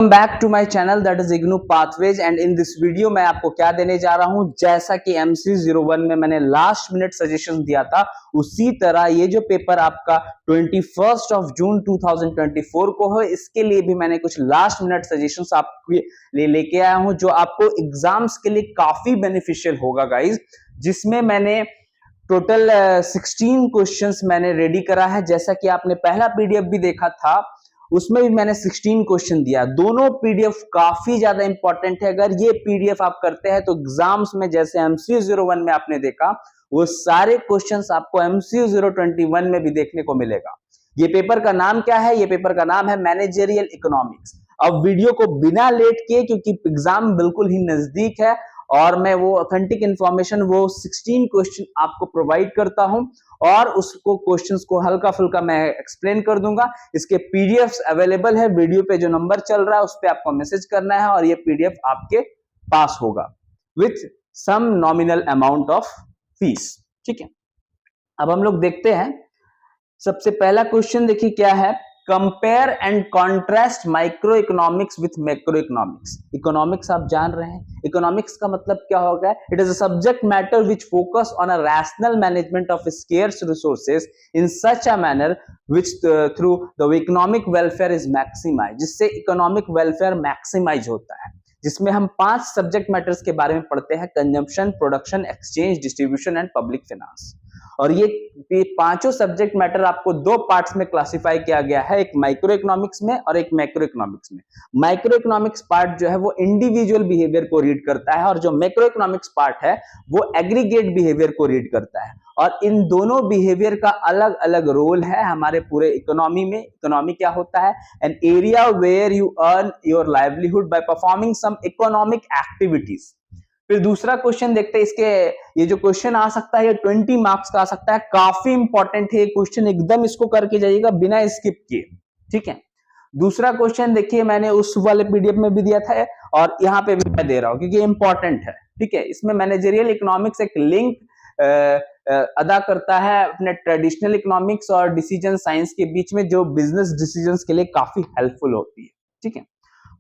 Back to my channel that is IGNOU pathways and in this video मैं आपको क्या देने जा रहा हूं। जैसा कि MC01 में मैंने लास्ट मिनट सजेशन दिया था, उसी तरह ये जो पेपर आपका 21 जून 2024 को है, इसके लिए भी मैंने कुछ लास्ट मिनट सजेशंस आपके लिए लेके आया हूं जो आपको एग्जाम्स के लिए काफी बेनिफिशियल होगा गाइज। जिसमें मैंने टोटल 16 क्वेश्चंस मैंने रेडी करा है। जैसा कि आपने पहला पीडीएफ भी देखा था, उसमें भी मैंने 16 क्वेश्चन दिया। दोनों पीडीएफ काफी ज्यादा इंपॉर्टेंट है। अगर ये पीडीएफ आप करते हैं तो एग्जाम्स में जैसे MC01 में आपने देखा, वो सारे क्वेश्चंस आपको MC021 में भी देखने को मिलेगा। ये पेपर का नाम क्या है? ये पेपर का नाम है मैनेजरियल इकोनॉमिक्स। अब वीडियो को बिना लेट किए, क्योंकि एग्जाम बिल्कुल ही नजदीक है और मैं वो ऑथेंटिक इंफॉर्मेशन, वो 16 क्वेश्चन आपको प्रोवाइड करता हूं और उसको क्वेश्चंस को हल्का फुल्का मैं एक्सप्लेन कर दूंगा। इसके पीडीएफ्स अवेलेबल है। वीडियो पे जो नंबर चल रहा है उस पर आपको मैसेज करना है और ये पीडीएफ आपके पास होगा with some nominal amount of fees. ठीक है, अब हम लोग देखते हैं। सबसे पहला क्वेश्चन देखिए क्या है। Compare and contrast micro economics with macro economics. Economics आप जान रहे हैं, इकोनॉमिक्स का मतलब क्या होगा? It is a subject matter which focus on a rational management of scarce resources in such a manner which through the economic welfare is maximise, जिससे economic welfare maximise होता है। जिसमें हम 5 सब्जेक्ट मैटर्स के बारे में पढ़ते हैं: consumption, production, exchange, distribution and public finance. और ये पांचों सब्जेक्ट मैटर आपको 2 पार्ट्स में क्लासिफाई किया गया है, एक माइक्रो इकोनॉमिक्स में और एक मैक्रो इकोनॉमिक्स में। माइक्रो इकोनॉमिक्स पार्ट जो है वो इंडिविजुअल बिहेवियर को रीड करता है और जो मैक्रो इकोनॉमिक्स पार्ट है वो एग्रीगेट बिहेवियर को रीड करता है। और इन दोनों बिहेवियर का अलग अलग रोल है हमारे पूरे इकोनॉमी में। इकोनॉमी क्या होता है? An area where you earn your livelihood by performing some economic activities. फिर दूसरा क्वेश्चन देखते हैं। इसके ये जो क्वेश्चन आ सकता है ये 20 मार्क्स का आ सकता है। काफी इंपॉर्टेंट है ये क्वेश्चन, एकदम इसको करके जाइएगा बिना स्किप किए। ठीक है, दूसरा क्वेश्चन देखिए, मैंने उस वाले पीडीएफ में भी दिया था और यहाँ पे भी मैं दे रहा हूं क्योंकि इंपॉर्टेंट है। ठीक है, इसमें मैनेजरियल इकोनॉमिक्स एक लिंक अदा करता है अपने ट्रेडिशनल इकोनॉमिक्स और डिसीजन साइंस के बीच में, जो बिजनेस डिसीजंस के लिए काफी हेल्पफुल होती है। ठीक है,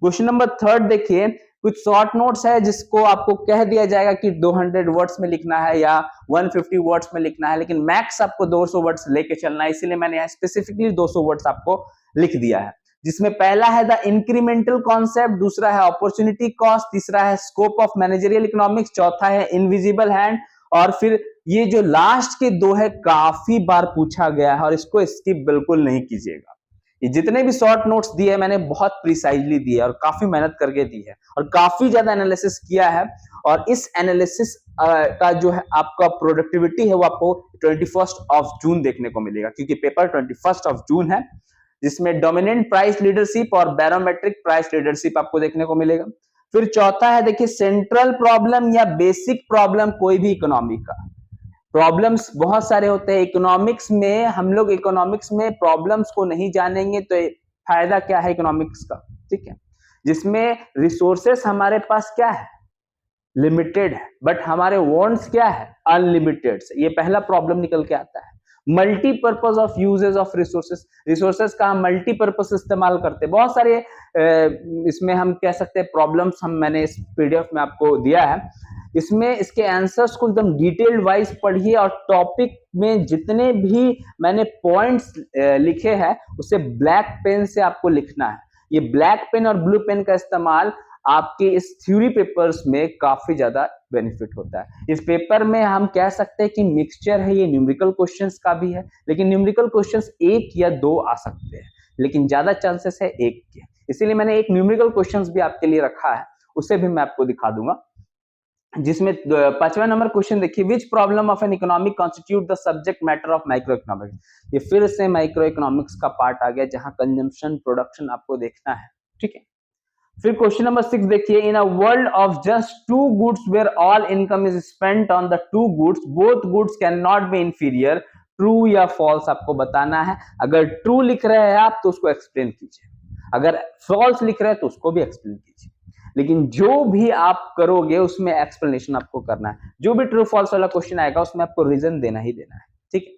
क्वेश्चन नंबर 3 देखिए। कुछ शॉर्ट नोट्स है जिसको आपको कह दिया जाएगा कि 200 वर्ड्स में लिखना है या 150 वर्ड्स में लिखना है, लेकिन मैक्स आपको 200 वर्ड्स लेके चलना है, इसीलिए मैंने स्पेसिफिकली 200 वर्ड्स आपको लिख दिया है। जिसमें पहला है द इंक्रीमेंटल कॉन्सेप्ट, दूसरा है अपॉर्चुनिटी कॉस्ट, तीसरा है स्कोप ऑफ मैनेजरियल इकोनॉमिक्स, चौथा है इनविजिबल हैंड, और फिर ये जो लास्ट के 2 है काफी बार पूछा गया है और इसको स्किप बिल्कुल नहीं कीजिएगा। ये जितने भी शॉर्ट नोट्स दिए मैंने बहुत प्रिसाइजली दिए और काफी मेहनत करके दी है और काफी ज्यादा एनालिसिस किया है। और इस एनालिसिस का जो है आपका प्रोडक्टिविटी है वो आपको 21 जून देखने को मिलेगा, क्योंकि पेपर 21 जून है, जिसमें डोमिनेंट प्राइस लीडरशिप और बैरोमेट्रिक प्राइस लीडरशिप आपको देखने को मिलेगा। फिर चौथा है देखिए सेंट्रल प्रॉब्लम या बेसिक प्रॉब्लम कोई भी इकोनॉमी का। प्रॉब्लम्स बहुत सारे होते हैं इकोनॉमिक्स में, हम लोग इकोनॉमिक्स में प्रॉब्लम्स को नहीं जानेंगे तो फायदा क्या है इकोनॉमिक्स का? ठीक है, जिसमें रिसोर्सेस हमारे पास क्या है? लिमिटेड है, बट हमारे वांट्स क्या है? अनलिमिटेड। ये पहला प्रॉब्लम निकल के आता है। Multipurpose of uses of resources, resources का हम मल्टीपर्पज इस्तेमाल करते हैं। बहुत सारे इसमें हम कह सकते हैं प्रॉब्लम्स मैंने इस पीडीएफ में आपको दिया है। इसमें इसके आंसर्स को एकदम डिटेल्ड वाइज पढ़िए और टॉपिक में जितने भी मैंने पॉइंट्स लिखे हैं उसे ब्लैक पेन से आपको लिखना है। ये ब्लैक पेन और ब्लू पेन का इस्तेमाल आपके इस थ्योरी पेपर्स में काफी ज्यादा बेनिफिट होता है। इस पेपर में हम कह सकते हैं कि मिक्सचर है, ये न्यूमेरिकल क्वेश्चंस का भी है, लेकिन न्यूमेरिकल क्वेश्चंस 1 या 2 आ सकते हैं, लेकिन ज्यादा चांसेस है 1 के। इसीलिए मैंने एक न्यूमेरिकल क्वेश्चंस भी आपके लिए रखा है, उसे भी मैं आपको दिखा दूंगा। जिसमें 5वां नंबर क्वेश्चन देखिए, which problem of an economic constitute the subject matter of microeconomics. ये फिर से माइक्रो इकोनॉमिक्स का पार्ट आ गया जहां कंजम्पशन प्रोडक्शन आपको देखना है। ठीक है, फिर क्वेश्चन नंबर 6 देखिए, in a world of just 2 goods where all income is spent on the 2 goods, both goods can not be inferior, true या फॉल्स आपको बताना है। अगर ट्रू लिख रहे हैं आप तो उसको एक्सप्लेन कीजिए, अगर फॉल्स लिख रहे हैं तो उसको भी एक्सप्लेन कीजिए, लेकिन जो भी आप करोगे उसमें एक्सप्लेनेशन आपको करना है। जो भी ट्रू फॉल्स वाला क्वेश्चन आएगा उसमें आपको रीजन देना ही देना है। ठीक है,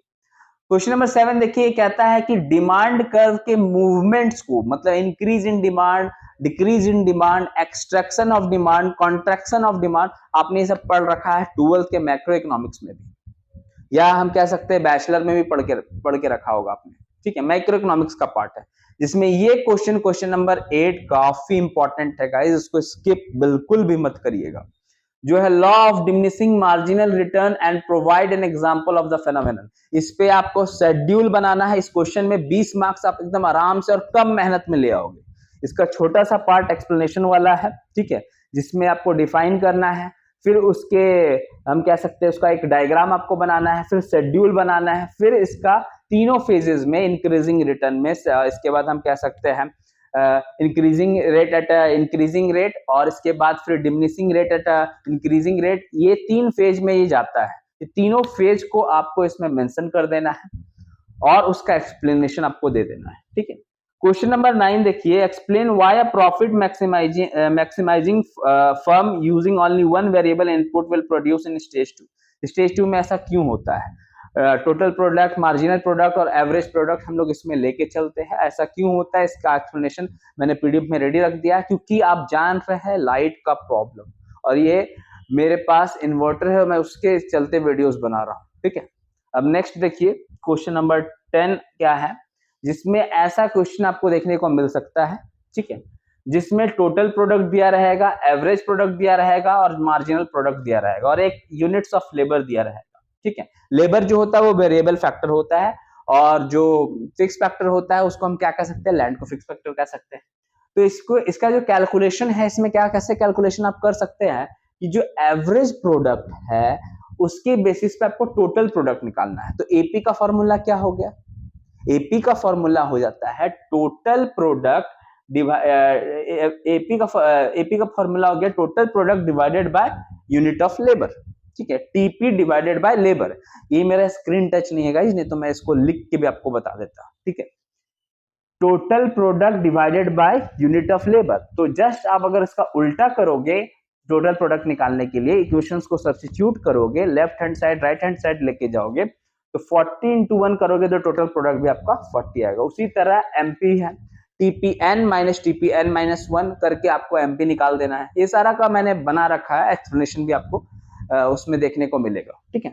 क्वेश्चन नंबर 7 देखिए, कहता है कि डिमांड कर्व के मूवमेंट्स को, मतलब increase in demand, decrease in demand, extraction of demand, contraction of demand, आपने ये सब पढ़ रखा है 12th के मैक्रो इकोनॉमिक्स में भी, या हम कह सकते हैं बैचलर में भी पढ़ के रखा होगा आपने, ठीक है। मैक्रो इकोनॉमिक्स का पार्ट है जिसमें ये क्वेश्चन नंबर 8 काफी इंपॉर्टेंट है गाइस, इसको स्किप बिल्कुल भी मत करिएगा, जो है law of diminishing marginal return and provide an example of the phenomenon. इस पे आपको शेड्यूल बनाना है। इस क्वेश्चन में 20 मार्क्स आप एकदम आराम से और कम मेहनत में ले आओगे। इसका छोटा सा पार्ट एक्सप्लेनेशन वाला है, ठीक है, जिसमें आपको डिफाइन करना है, फिर उसके हम कह सकते हैं उसका एक डायग्राम आपको बनाना है, फिर शेड्यूल बनाना है, फिर इसका तीनों फेजेस में इंक्रीजिंग रिटर्न में, इसके बाद हम कह सकते हैं increasing rate at increasing rate, और इसके बाद फिर diminishing rate at increasing rate, ये 3 फेज में ये जाता है। ये तीनों फेज को आपको इसमें मेंशन कर देना है और उसका एक्सप्लेनेशन आपको दे देना है, ठीक है। क्वेश्चन नंबर 9 देखिए, explain why a profit maximising firm using only one variable input will produce in stage 2। Stage 2 में ऐसा क्यों होता है? टोटल प्रोडक्ट, मार्जिनल प्रोडक्ट और एवरेज प्रोडक्ट हम लोग इसमें लेके चलते हैं, ऐसा क्यों होता है? इसका एक्सप्लेनेशन मैंने पीडीएफ में रेडी रख दिया है, क्योंकि आप जान रहे हैं लाइट का प्रॉब्लम, और ये मेरे पास इन्वर्टर है, मैं उसके चलते वीडियोस बना रहा हूँ, ठीक है। अब नेक्स्ट देखिए, क्वेश्चन नंबर 10 क्या है, जिसमें ऐसा क्वेश्चन आपको देखने को मिल सकता है, ठीक है, जिसमें टोटल प्रोडक्ट दिया रहेगा, एवरेज प्रोडक्ट दिया रहेगा और मार्जिनल प्रोडक्ट दिया रहेगा, और एक यूनिट्स ऑफ लेबर दिया रहेगा, ठीक है। लेबर जो होता है वो वेरिएबल फैक्टर होता है, और जो फिक्स फैक्टर होता है उसको हम क्या कह सकते हैं? लैंड को फिक्स फैक्टर कह सकते हैं। तो इसको, इसका जो कैलकुलेशन है, इसमें क्या कैसे कैलकुलेशन आप कर सकते हैं कि जो एवरेज प्रोडक्ट है उसके बेसिस पे आपको टोटल प्रोडक्ट निकालना है। तो एपी का फॉर्मूला क्या हो गया? एपी का फॉर्मूला हो जाता है टोटल प्रोडक्ट, एपी का फॉर्मूला हो गया total product divided by unit of labour, ठीक है, टीपी डिवाइडेड बाय लेबर। ये मेरा स्क्रीन टच नहीं है गाइस, नहीं तो मैं इसको लिख के भी आपको बता देता, ठीक है। Total product divided by unit of labour. तो जस्ट आप अगर इसका उल्टा करोगे, टोटल प्रोडक्ट निकालने के लिए इक्वेशंस को सब्स्टिट्यूट करोगे, left hand side right hand side लेके जाओगे, तो 40 into 1 करोगे तो टोटल प्रोडक्ट भी आपका 40 आएगा। उसी तरह एमपी है, टीपीएन माइनस टीपीएन माइनस 1 करके आपको एमपी निकाल देना है। ये सारा का मैंने बना रखा है, एक्सप्लेनेशन भी आपको उसमें देखने को मिलेगा, ठीक है।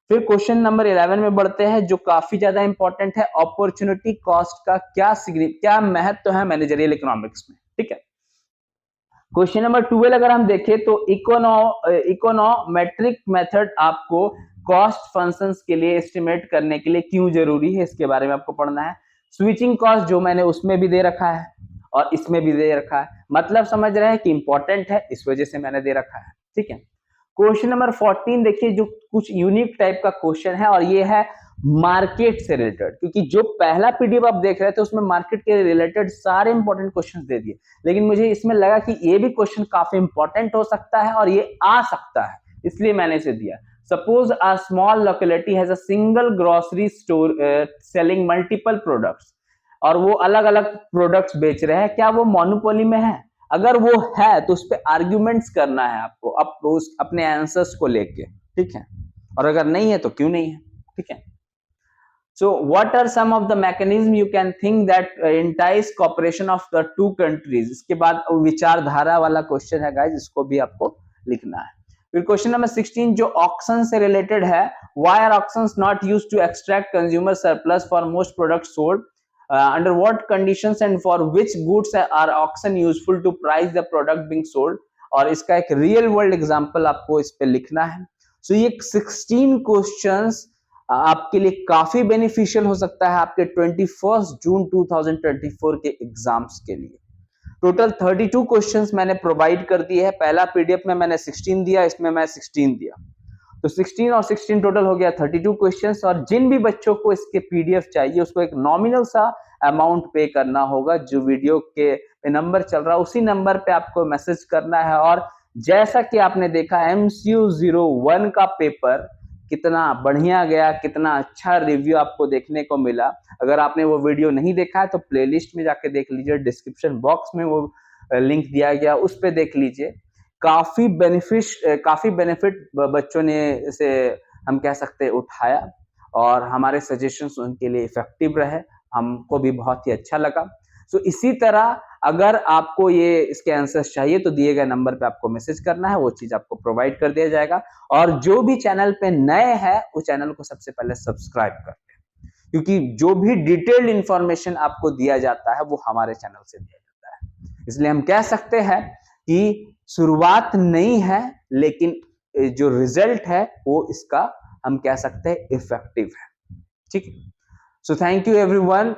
फिर क्वेश्चन नंबर 11 में बढ़ते हैं, जो काफी ज्यादा इंपॉर्टेंट है, अपॉर्चुनिटी कॉस्ट का क्या महत्व है मैनेजरियल इकोनॉमिक्स में, ठीक है। क्वेश्चन नंबर 12 अगर हम देखें तो इकोनोमेट्रिक मेथड आपको कॉस्ट फंक्शंस के लिए एस्टिमेट करने के लिए क्यों जरूरी है, इसके बारे में आपको पढ़ना है। स्विचिंग कॉस्ट जो मैंने उसमें भी दे रखा है और इसमें भी दे रखा है, मतलब समझ रहे हैं कि इंपॉर्टेंट है, इस वजह से मैंने दे रखा है, ठीक है। क्वेश्चन नंबर 14 देखिए, जो कुछ यूनिक टाइप का क्वेश्चन है, और ये है मार्केट से रिलेटेड, क्योंकि जो पहला पीडीएफ आप देख रहे थे उसमें मार्केट के रिलेटेड सारे इंपॉर्टेंट क्वेश्चंस दे दिए, लेकिन मुझे इसमें लगा कि ये भी क्वेश्चन काफी इंपॉर्टेंट हो सकता है और ये आ सकता है, इसलिए मैंने इसे दिया। Suppose a small locality has a single grocery store selling multiple products, और वो अलग अलग प्रोडक्ट्स बेच रहे हैं, क्या वो मोनोपोली में है? अगर वो है तो उस पर आर्ग्यूमेंट्स करना है आपको, उस अपने आंसर्स को लेके, ठीक है, और अगर नहीं है तो क्यों नहीं है, ठीक है। So what are some of the mechanism you can think that entice cooperation of the two countries? इसके बाद विचारधारा वाला क्वेश्चन है गाइस, इसको भी आपको लिखना है। फिर क्वेश्चन नंबर 16 जो ऑक्शन से रिलेटेड है, why are auctions not used to extract consumer surplus for most products sold? Under what conditions and for which goods are auction useful to price the product being sold? और इसका एक real world example आपको इस पे लिखना है। सो ये 16 questions आपके लिए काफी बेनिफिशियल हो सकता है आपके 21 जून 2024 के एग्जाम्स के लिए। टोटल 32 क्वेश्चंस मैंने प्रोवाइड कर दिए हैं। पहला पीडीएफ में मैंने 16 दिया, इसमें मैं 16 दिया, तो 16 और 16 टोटल हो गया 32 क्वेश्चंस। और जिन भी बच्चों को इसके पीडीएफ चाहिए उसको एक नॉमिनल सा अमाउंट पे करना होगा, जो वीडियो के नंबर चल रहा है उसी नंबर पे आपको मैसेज करना है। और जैसा कि आपने देखा MCU 01 का पेपर कितना बढ़िया गया, कितना अच्छा रिव्यू आपको देखने को मिला। अगर आपने वो वीडियो नहीं देखा है तो प्लेलिस्ट में जाके देख लीजिए, डिस्क्रिप्शन बॉक्स में वो लिंक दिया गया, उस पे देख लीजिए। काफी बेनिफिट बच्चों ने इसे हम कह सकते हैं उठाया, और हमारे सजेशंस उनके लिए इफेक्टिव रहे, हमको भी बहुत ही अच्छा लगा। सो इसी तरह अगर आपको ये इसके आंसर्स चाहिए तो दिए गए नंबर पे आपको मैसेज करना है, वो चीज आपको प्रोवाइड कर दिया जाएगा। और जो भी चैनल पे नए हैं वो चैनल को सबसे पहले सब्सक्राइब कर लें, क्योंकि जो भी डिटेल्ड इंफॉर्मेशन आपको दिया जाता है वो हमारे चैनल से दिया जाता है। इसलिए हम कह सकते हैं कि शुरुआत नहीं है, लेकिन जो रिजल्ट है वो इसका हम कह सकते हैं इफेक्टिव है। ठीक, सो थैंक यू एवरीवन।